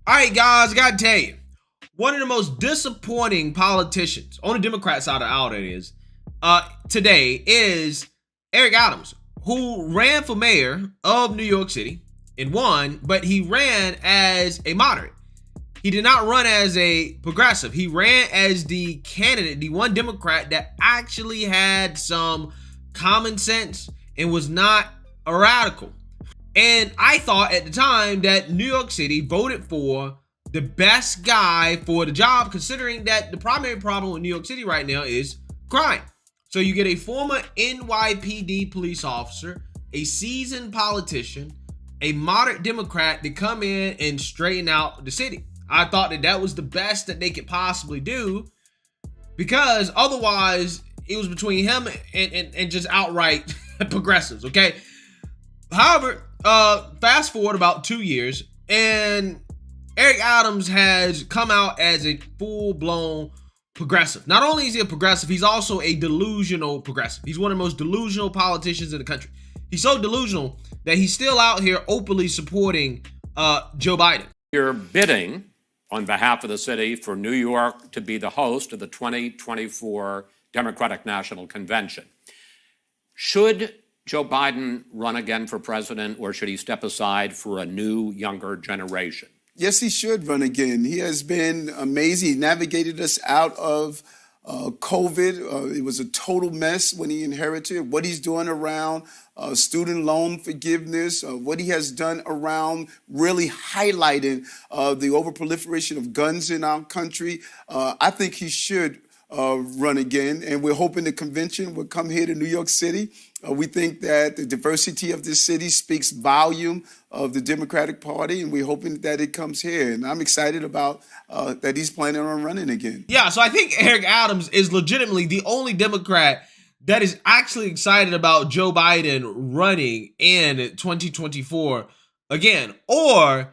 All right, guys, I gotta tell you, one of the most disappointing politicians on the Democrat side of the aisle, that is, today is Eric Adams, who ran for mayor of New York City and won, but he ran as a moderate. He did not run as a progressive. He ran as the candidate, the one Democrat that actually had some common sense and was not a radical. And I thought at the time that New York City voted for the best guy for the job, considering that the primary problem with New York City right now is crime. So you get a former NYPD police officer, a seasoned politician, a moderate Democrat to come in and straighten out the city. I thought that that was the best that they could possibly do, because otherwise it was between him and just outright progressives, okay? However, fast forward about 2 years, and Eric Adams has come out as a full-blown progressive. Not only is he a progressive, he's also a delusional progressive. He's one of the most delusional politicians in the country. He's so delusional that he's still out here openly supporting Joe Biden. You're bidding on behalf of the city for New York to be the host of the 2024 Democratic National Convention. Should Joe Biden run again for president, or should he step aside for a new, younger generation? Yes, he should run again. He has been amazing. He navigated us out of COVID. It was a total mess when he inherited. What he's doing around student loan forgiveness, what he has done around really highlighting the overproliferation of guns in our country. I think he should run again, and we're hoping the convention will come here to New York City. We think that the diversity of this city speaks volume of the Democratic Party, and we're hoping that it comes here. And I'm excited about that he's planning on running again. Yeah, so I think Eric Adams is legitimately the only Democrat that is actually excited about Joe Biden running in 2024 again. Or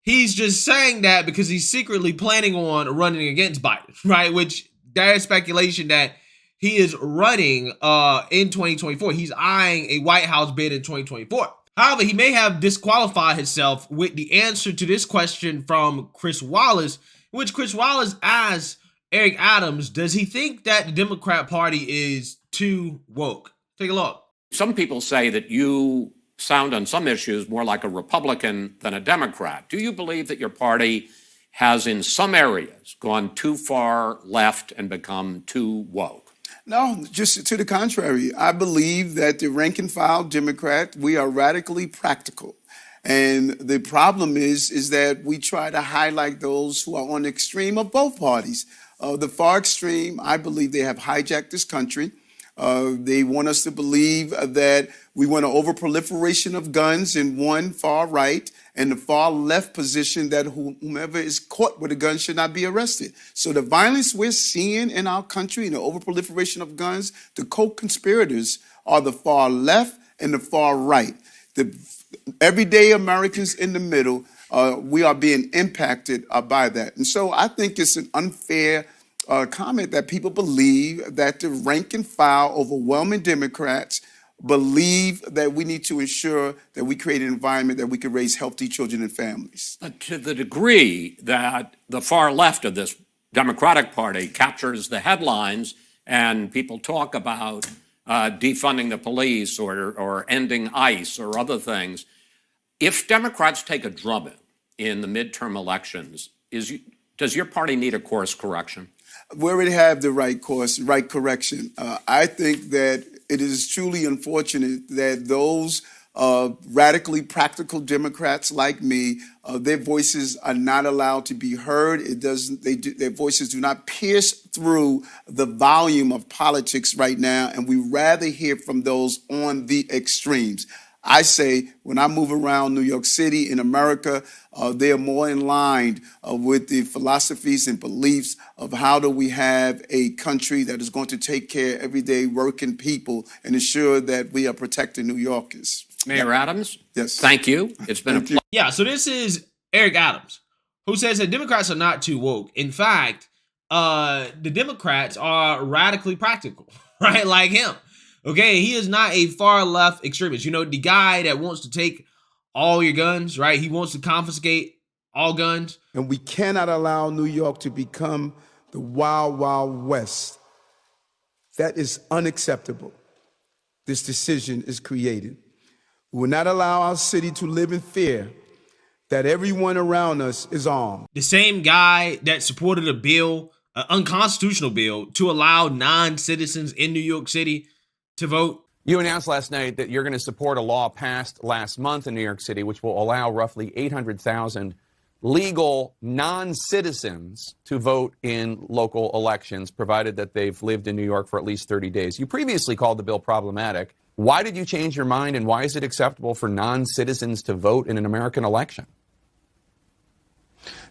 he's just saying that because he's secretly planning on running against Biden, right? Which there is speculation that he is running in 2024. He's eyeing a White House bid in 2024. However, he may have disqualified himself with the answer to this question from Chris Wallace, in which Chris Wallace asked Eric Adams, does he think that the Democrat Party is too woke? Take a look. Some people say that you sound on some issues more like a Republican than a Democrat. Do you believe that your party has in some areas gone too far left and become too woke? No, just to the contrary. I believe that the rank and file Democrat, we are radically practical. And the problem is that we try to highlight those who are on the extreme of both parties. The far extreme, I believe they have hijacked this country. They want us to believe that we want an overproliferation of guns in one far right, and the far left position that whomever is caught with a gun should not be arrested. So the violence we're seeing in our country and the overproliferation of guns, the co-conspirators are the far left and the far right. The everyday Americans in the middle, we are being impacted by that. And so I think it's an unfair comment that people believe that the rank and file overwhelming Democrats believe that we need to ensure that we create an environment that we can raise healthy children and families. But to the degree that the far left of this Democratic Party captures the headlines and people talk about defunding the police or ending ICE or other things, if Democrats take a drubbing in the midterm elections, does your party need a course correction? We already have the right course, right correction. I think that it is truly unfortunate that those radically practical Democrats like me, their voices are not allowed to be heard. Their voices do not pierce through the volume of politics right now, and we rather hear from those on the extremes. I say when I move around New York City in America, they are more in line with the philosophies and beliefs of how do we have a country that is going to take care of everyday working people and ensure that we are protecting New Yorkers. Mayor Adams? Yes. Thank you. It's been a pleasure. Yeah, so this is Eric Adams, who says that Democrats are not too woke. In fact, the Democrats are radically practical, right? Like him. Okay, he is not a far left extremist. You know, the guy that wants to take all your guns, right? He wants to confiscate all guns. And we cannot allow New York to become the wild, wild west. That is unacceptable. This decision is created. We will not allow our city to live in fear that everyone around us is armed. The same guy that supported a bill, an unconstitutional bill, to allow non-citizens in New York City to vote. You announced last night that you're going to support a law passed last month in New York City, which will allow roughly 800,000 legal non-citizens to vote in local elections, provided that they've lived in New York for at least 30 days. You previously called the bill problematic. Why did you change your mind, and why is it acceptable for non-citizens to vote in an American election?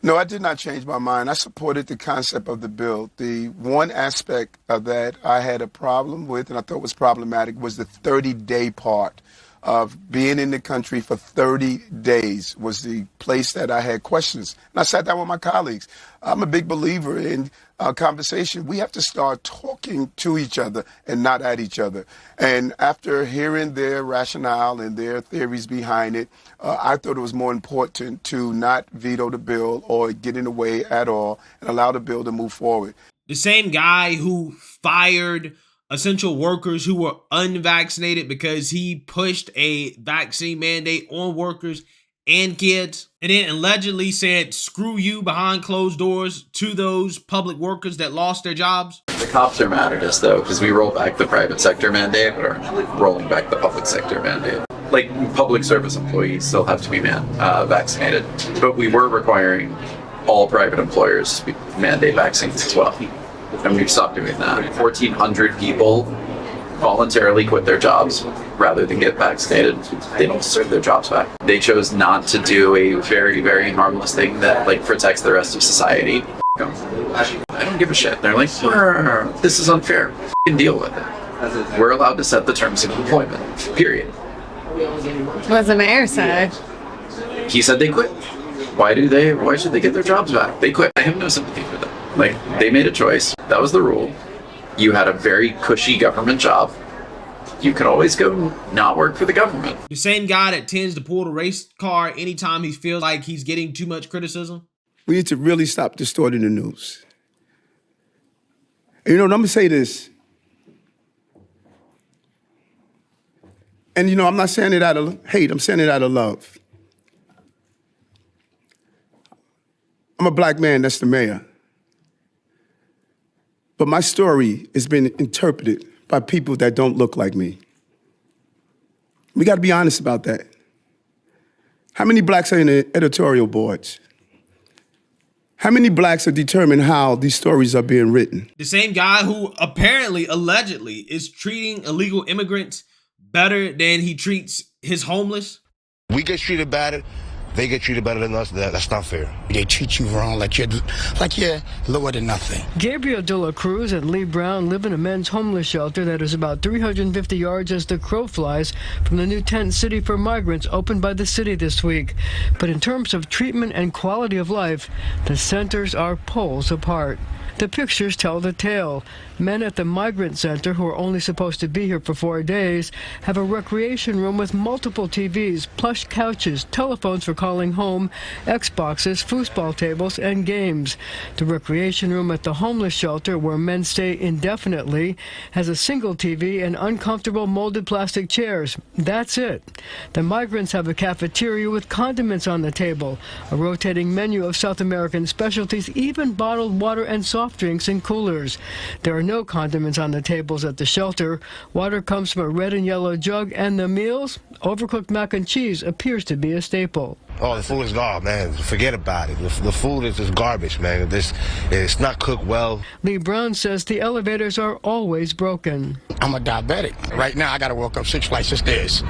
No, I did not change my mind. I supported the concept of the bill. The one aspect of that I had a problem with, and I thought was problematic, was the 30-day part of being in the country for 30 days was the place that I had questions. And I sat down with my colleagues. I'm a big believer in conversation. We have to start talking to each other and not at each other. And after hearing their rationale and their theories behind it, I thought it was more important to not veto the bill or get in the way at all and allow the bill to move forward. The same guy who fired essential workers who were unvaccinated because he pushed a vaccine mandate on workers and kids, and then allegedly said, "Screw you," behind closed doors to those public workers that lost their jobs. The cops are mad at us, though, because we roll back the private sector mandate, or rolling back the public sector mandate. Like, public service employees still have to be vaccinated, but we were requiring all private employers to mandate vaccines as well. And we've stopped doing that. 1,400 people voluntarily quit their jobs rather than get vaccinated. They don't deserve their jobs back. They chose not to do a very, very harmless thing that protects the rest of society. I don't give a shit. They're like, this is unfair. F***ing deal with it. We're allowed to set the terms of employment. Period. What does the mayor say? He said they quit. Why should they get their jobs back? They quit. I have no sympathy for them. They made a choice. That was the rule. You had a very cushy government job. You could always go not work for the government. The same guy that tends to pull the race card anytime he feels like he's getting too much criticism. We need to really stop distorting the news. And, I'm going to say this. And, I'm not saying it out of hate. I'm saying it out of love. I'm a black man that's the mayor. But my story has been interpreted by people that don't look like me. We got to be honest about that. How many blacks are in the editorial boards? How many blacks are determining how these stories are being written? The same guy who apparently, allegedly, is treating illegal immigrants better than he treats his homeless. We get treated better. They get treated better than us. That's not fair. They treat you wrong like you're lower than nothing. Gabriel De La Cruz and Lee Brown live in a men's homeless shelter that is about 350 yards as the crow flies from the new tent city for migrants opened by the city this week. But in terms of treatment and quality of life, the centers are poles apart. The pictures tell the tale. Men at the Migrant Center, who are only supposed to be here for 4 days, have a recreation room with multiple TVs, plush couches, telephones for calling home, Xboxes, foosball tables, and games. The recreation room at the homeless shelter, where men stay indefinitely, has a single TV and uncomfortable molded plastic chairs. That's it. The migrants have a cafeteria with condiments on the table, a rotating menu of South American specialties, even bottled water and soft drinks in coolers. There are no condiments on the tables at the shelter. Water comes from a red and yellow jug, and the meals, overcooked mac and cheese, appears to be a staple. Oh, the food is garbage, man. Forget about it. The food is just garbage, man. It's not cooked well. Lee Brown says the elevators are always broken. I'm a diabetic. Right now, I got to walk up 7 flights of stairs.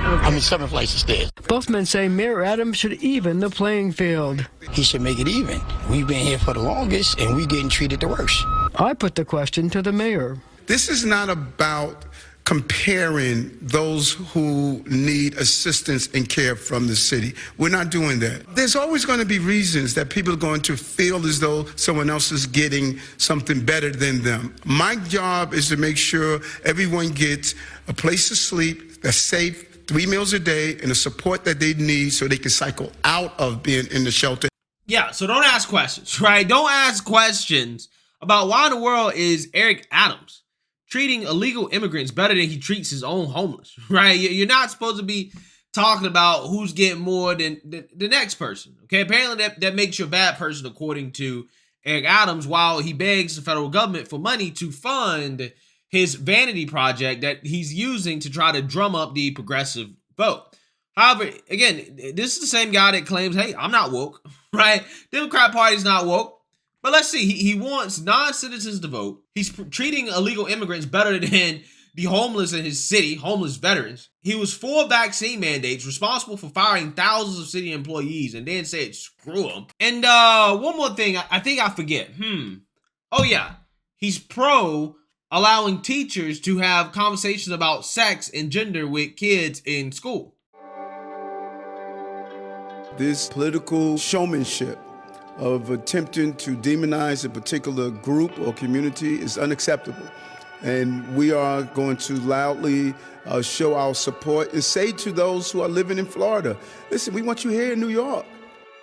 Both men say Mayor Adams should even the playing field. He should make it even. We've been here for the longest, and we're getting treated the worst. I put the question to the mayor. This is not about comparing those who need assistance and care from the city. We're not doing that. There's always going to be reasons that people are going to feel as though someone else is getting something better than them. My job is to make sure everyone gets a place to sleep that's safe, 3 meals a day, and the support that they need so they can cycle out of being in the shelter. Yeah, so don't ask questions, right? Don't ask questions about why in the world is Eric Adams treating illegal immigrants better than he treats his own homeless, right? You're not supposed to be talking about who's getting more than the next person, okay? Apparently that makes you a bad person according to Eric Adams, while he begs the federal government for money to fund his vanity project that he's using to try to drum up the progressive vote. However, again, this is the same guy that claims, hey, I'm not woke, right? Democrat Party's not woke. But let's see, he wants non-citizens to vote. He's treating illegal immigrants better than the homeless in his city, homeless veterans. He was for vaccine mandates, responsible for firing thousands of city employees, and then said, screw them. And one more thing, I think I forget. Oh yeah, he's pro allowing teachers to have conversations about sex and gender with kids in school. This political showmanship of attempting to demonize a particular group or community is unacceptable. And we are going to loudly show our support and say to those who are living in Florida, listen, we want you here in New York.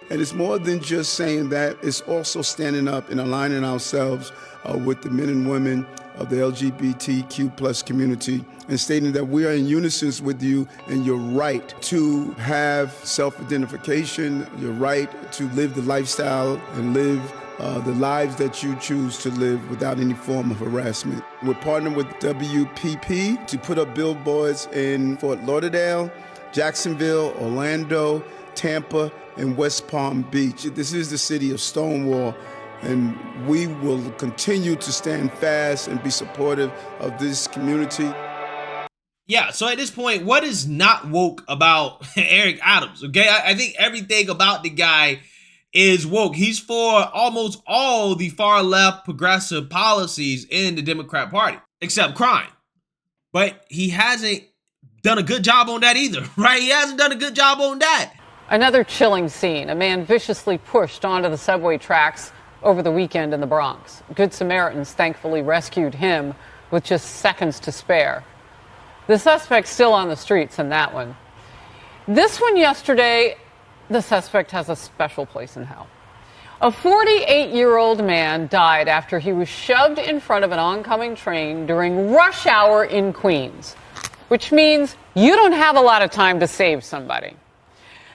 And it's more than just saying that, it's also standing up and aligning ourselves with the men and women of the LGBTQ plus community and stating that we are in unison with you and your right to have self-identification, your right to live the lifestyle and live the lives that you choose to live without any form of harassment. We're partnering with WPP to put up billboards in Fort Lauderdale, Jacksonville, Orlando, Tampa, and West Palm Beach. This is the city of Stonewall, and we will continue to stand fast and be supportive of this community. Yeah, so at this point, what is not woke about Eric Adams? Okay, I think everything about the guy is woke. He's for almost all the far left progressive policies in the Democrat Party, except crime. But he hasn't done a good job on that either, right? He hasn't done a good job on that. Another chilling scene, a man viciously pushed onto the subway tracks over the weekend in the Bronx. Good Samaritans thankfully rescued him with just seconds to spare. The suspect's still on the streets in that one. This one yesterday, the suspect has a special place in hell. A 48-year-old man died after he was shoved in front of an oncoming train during rush hour in Queens, which means you don't have a lot of time to save somebody.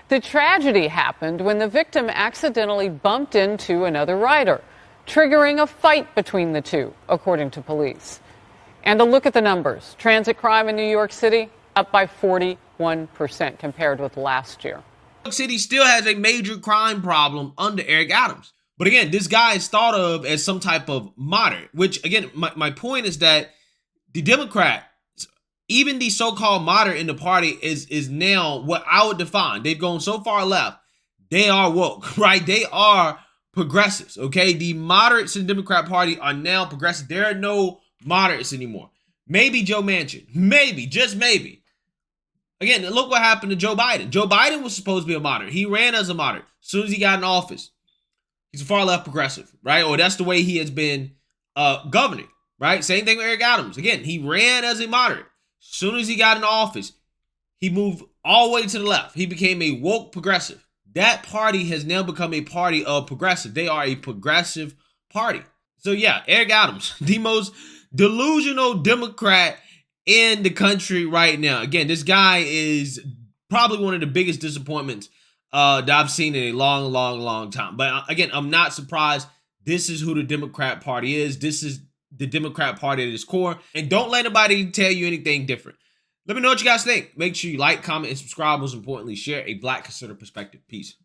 The tragedy happened when the victim accidentally bumped into another rider, triggering a fight between the two, according to police. And a look at the numbers. Transit crime in New York City up by 41% compared with last year. New York City still has a major crime problem under Eric Adams. But again, this guy is thought of as some type of moderate, which again, my point is that the Democrats, even the so-called moderate in the party is now what I would define. They've gone so far left. They are woke, right? They are progressives, okay? The moderates in the Democrat Party are now progressive. There are no moderates anymore. Maybe Joe Manchin. Maybe, just maybe. Again, look what happened to Joe Biden. Joe Biden was supposed to be a moderate. He ran as a moderate. As soon as he got in office, he's a far left progressive, right? Or that's the way he has been governing, right? Same thing with Eric Adams. Again, he ran as a moderate. As soon as he got in office, he moved all the way to the left. He became a woke progressive. That party has now become a party of progressive. They are a progressive party. So yeah, Eric Adams, the most delusional Democrat in the country right now. Again, this guy is probably one of the biggest disappointments that I've seen in a long, long, long time. But again, I'm not surprised. This is who the Democrat Party is. This is the Democrat Party at its core. And don't let anybody tell you anything different. Let me know what you guys think. Make sure you like, comment, and subscribe. Most importantly, share a Black conservative perspective. Peace.